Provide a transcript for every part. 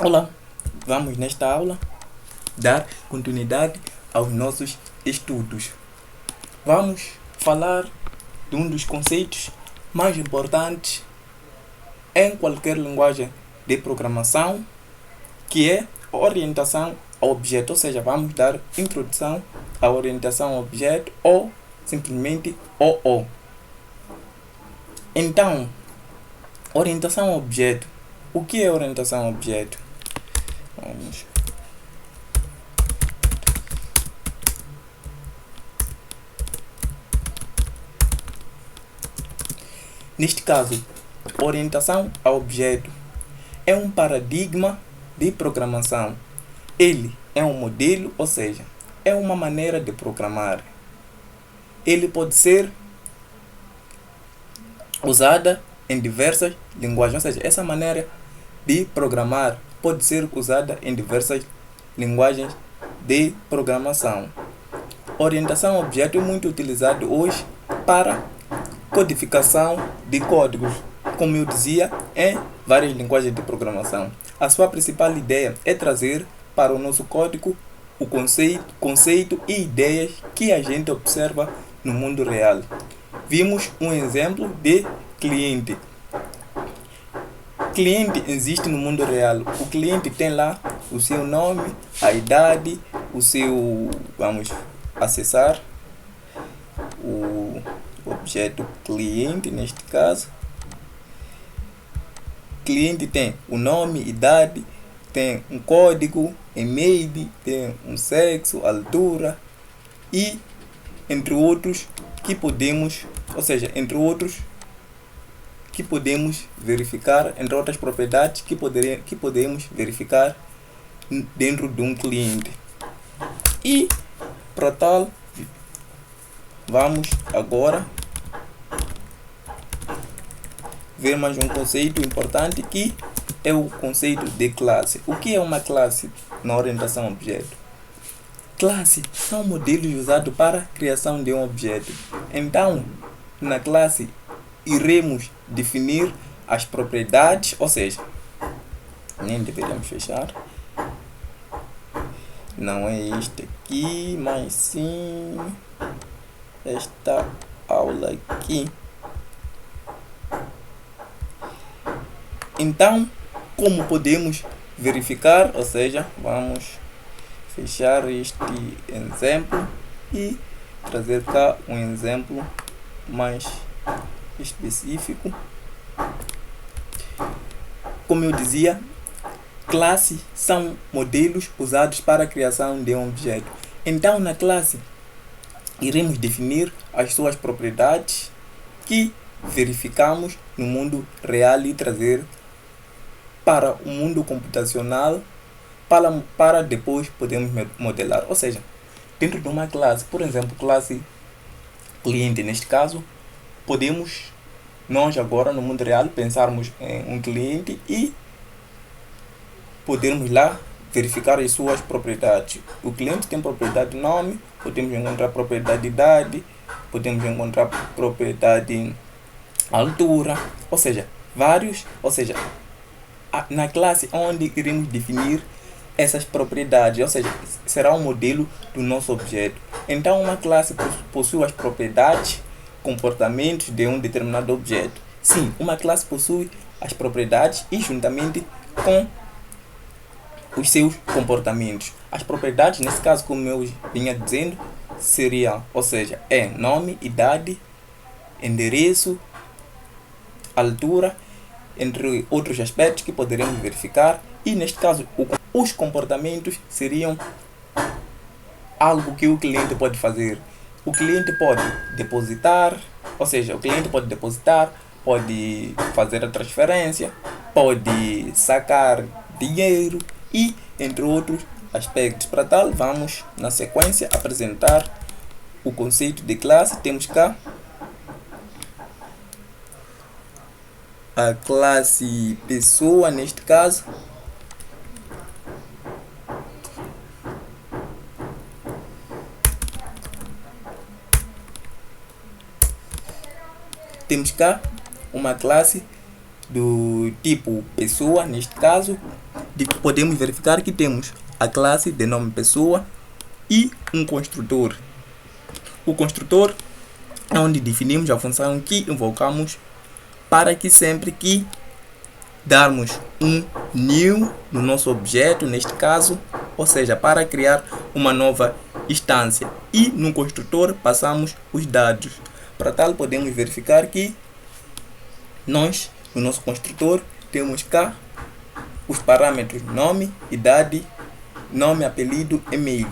Olá, vamos nesta aula dar continuidade aos nossos estudos. Vamos falar de um dos conceitos mais importantes em qualquer linguagem de programação, que é orientação ao objeto, ou seja, vamos dar introdução à orientação ao objeto ou simplesmente OO. Então, orientação ao objeto. O que é orientação ao objeto? Vamos. Neste caso, orientação ao objeto é um paradigma de programação. Ele é um modelo, ou seja, é uma maneira de programar. Ele pode ser usada em diversas linguagens, ou seja, essa maneira de programar pode ser usada em diversas linguagens de programação. Orientação ao objeto é muito utilizado hoje para codificação de códigos, como eu dizia, em várias linguagens de programação. A sua principal ideia é trazer para o nosso código o conceito e ideias que a gente observa no mundo real. Vimos um exemplo de cliente. Cliente existe no mundo real. O cliente tem lá o seu nome, a idade, o seu... Vamos acessar o objeto cliente, neste caso. Cliente tem o nome, idade, tem um código, e-mail, tem um sexo, altura e entre outros que podemos, ou seja, entre outros que podemos verificar, entre outras propriedades que podemos verificar dentro de um cliente. E para tal, vamos agora ver mais um conceito importante, que é o conceito de classe. O que é uma classe na orientação a objeto? Classes são modelos usados para a criação de um objeto. Então, na classe, iremos definir as propriedades, ou seja, nem deveríamos fechar. Não é este aqui, mas sim esta aula aqui. Então, como podemos verificar, ou seja, vamos fechar este exemplo e trazer cá um exemplo mais específico. Como eu dizia, classes são modelos usados para a criação de um objeto. Então, na classe, iremos definir as suas propriedades que verificamos no mundo real e trazer para o mundo computacional para depois podermos modelar. Ou seja, dentro de uma classe, por exemplo, classe cliente, neste caso, podemos nós agora no mundo real pensarmos em um cliente e podermos lá verificar as suas propriedades. O cliente tem propriedade de nome, podemos encontrar propriedade de idade, podemos encontrar propriedade altura, ou seja, na classe onde iremos definir essas propriedades, ou seja, será um modelo do nosso objeto. Então, uma classe possui as propriedades, comportamentos de um determinado objeto. Sim, uma classe possui as propriedades e juntamente com os seus comportamentos. As propriedades, nesse caso, como eu vinha dizendo, seriam, ou seja, é nome, idade, endereço, altura, entre outros aspectos que poderemos verificar. E neste caso, os comportamentos seriam algo que o cliente pode fazer. O cliente pode depositar, ou seja, o cliente pode depositar, pode fazer a transferência, pode sacar dinheiro e entre outros aspectos. Para tal, vamos na sequência apresentar o conceito de classe. Temos cá a classe pessoa, neste caso. Temos cá uma classe do tipo pessoa, neste caso, podemos verificar que temos a classe de nome pessoa e um construtor. O construtor é onde definimos a função que invocamos para que sempre que darmos um new no nosso objeto, neste caso, ou seja, para criar uma nova instância, e no construtor passamos os dados. Para tal, podemos verificar que nós, no nosso construtor, temos cá os parâmetros nome, idade, nome, apelido, e-mail.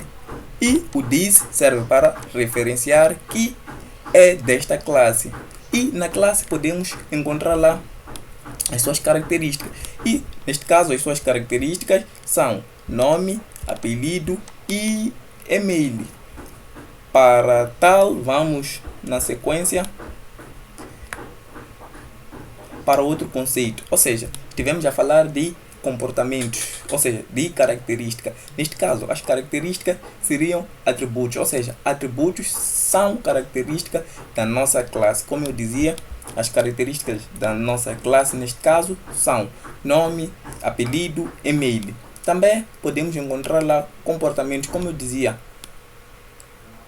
E o this serve para referenciar que é desta classe. E na classe podemos encontrar lá as suas características. E neste caso, as suas características são nome, apelido e e-mail. Para tal, vamos na sequência para outro conceito. Ou seja, tivemos a falar de comportamentos, ou seja, de características. Neste caso, as características seriam atributos, ou seja, atributos são características da nossa classe. Como eu dizia, as características da nossa classe, neste caso, são nome, apelido, e-mail. Também podemos encontrar lá comportamentos, como eu dizia.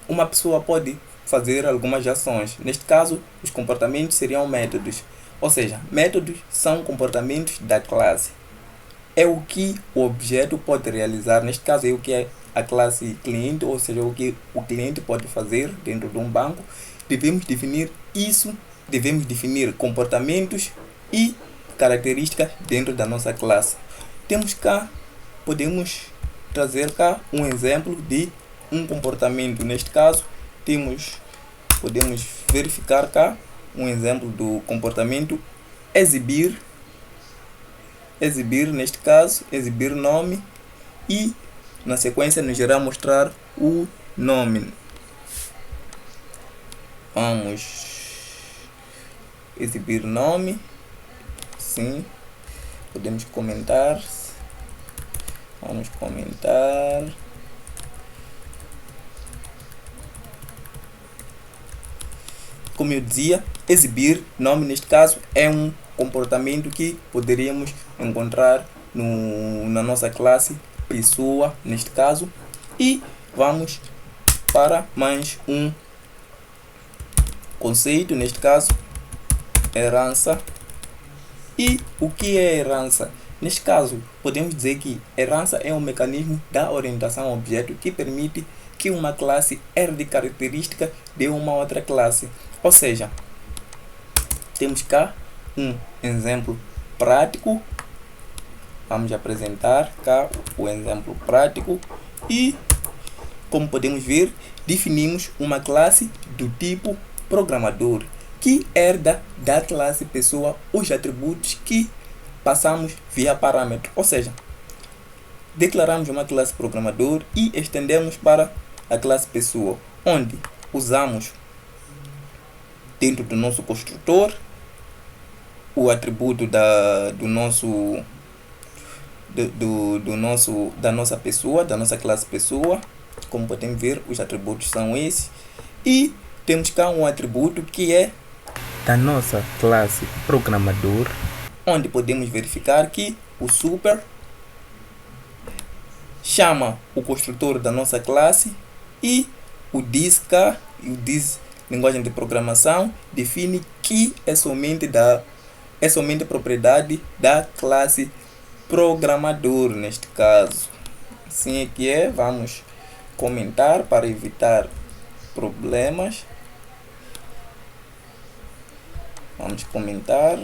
Uma pessoa pode fazer algumas ações. Neste caso, os comportamentos seriam métodos. Ou seja, métodos são comportamentos da classe. É o que o objeto pode realizar. Neste caso, é o que é a classe cliente, ou seja, o que o cliente pode fazer dentro de um banco. Devemos definir isso, devemos definir comportamentos e características dentro da nossa classe. Podemos trazer cá um exemplo de um comportamento. Neste caso, podemos verificar cá um exemplo do comportamento exibir, neste caso, exibir nome, e na sequência nos irá mostrar o nome. Vamos exibir nome, sim, podemos comentar, vamos comentar. Como eu dizia, exibir nome, neste caso, é um comportamento que poderíamos encontrar na nossa classe pessoa, neste caso. E vamos para mais um conceito, neste caso, herança. E o que é herança? Neste caso, podemos dizer que herança é um mecanismo da orientação ao objeto que permite que uma classe herde características de uma outra classe. Ou seja, temos cá um exemplo prático. Vamos apresentar cá o exemplo prático. E, como podemos ver, definimos uma classe do tipo programador, que herda da classe pessoa os atributos que passamos via parâmetro. Ou seja, declaramos uma classe programador e estendemos para a classe pessoa, onde usamos dentro do nosso construtor o atributo da nossa pessoa, da nossa classe pessoa. Como podem ver, os atributos são esses. E temos cá um atributo que é da nossa classe programador, onde podemos verificar que o super chama o construtor da nossa classe, e o this cá, e o this linguagem de programação, define que é somente propriedade da classe programador, neste caso. Assim é que é. Vamos comentar para evitar problemas. Vamos comentar.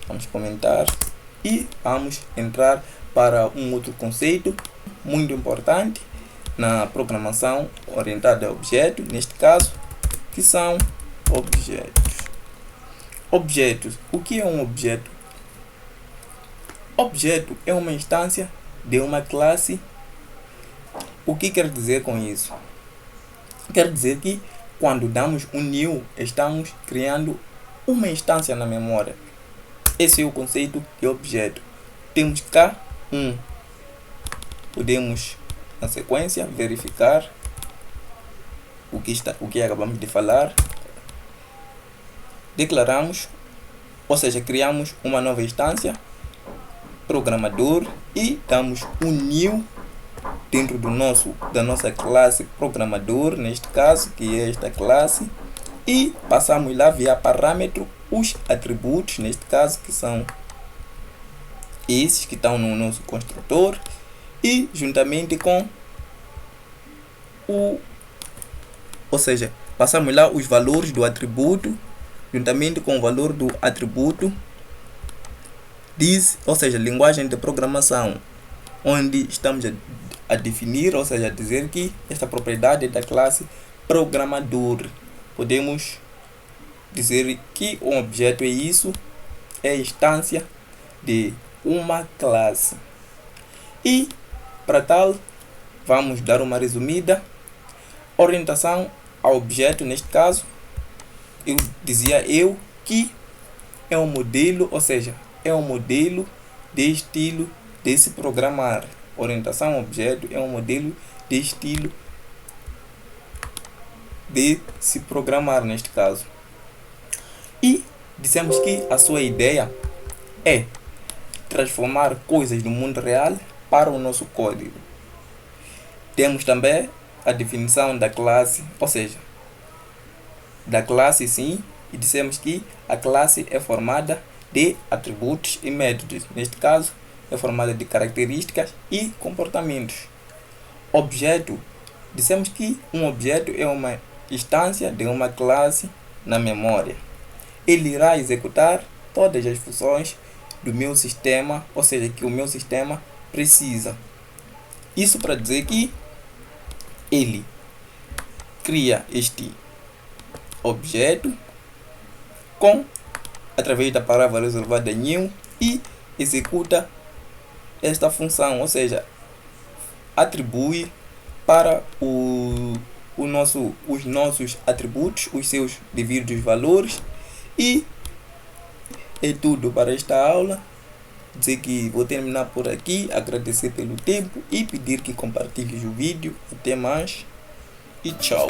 Vamos comentar e vamos entrar para um outro conceito muito importante na programação orientada a objeto, neste caso, que são objetos. Objetos. O que é um objeto? Objeto é uma instância de uma classe. O que quer dizer com isso? Quer dizer que quando damos um new, estamos criando uma instância na memória. Esse é o conceito de objeto. Temos cá podemos na sequência verificar o que acabamos de falar. Declaramos, ou seja, criamos uma nova instância programador e damos um new dentro da nossa classe programador, neste caso, que é esta classe, e passamos lá via parâmetro os atributos, neste caso, que são esses que estão no nosso construtor, e juntamente com ou seja, passamos lá os valores do atributo, juntamente com o valor do atributo, ou seja, linguagem de programação, onde estamos a definir, ou seja, a dizer que esta propriedade é da classe programador. Podemos dizer que um objeto é isso, é a instância de uma classe. E para tal, vamos dar uma resumida. Orientação ao objeto, neste caso, dizia eu que é um modelo, ou seja, é um modelo de estilo de se programar. Orientação ao objeto é um modelo de estilo de se programar, neste caso. E dissemos que a sua ideia é transformar coisas do mundo real para o nosso código. Temos também a definição da classe, ou seja, da classe sim, e dissemos que a classe é formada de atributos e métodos. Neste caso, é formada de características e comportamentos. Objeto, dissemos que um objeto é uma instância de uma classe na memória. Ele irá executar todas as funções do meu sistema, ou seja, que o meu sistema precisa. Isso para dizer que ele cria este objeto através da palavra reservada new e executa esta função, ou seja, atribui para os nossos atributos os seus devidos valores. E é tudo para esta aula. Dizer que vou terminar por aqui, agradecer pelo tempo e pedir que compartilhes o vídeo. Até mais e tchau.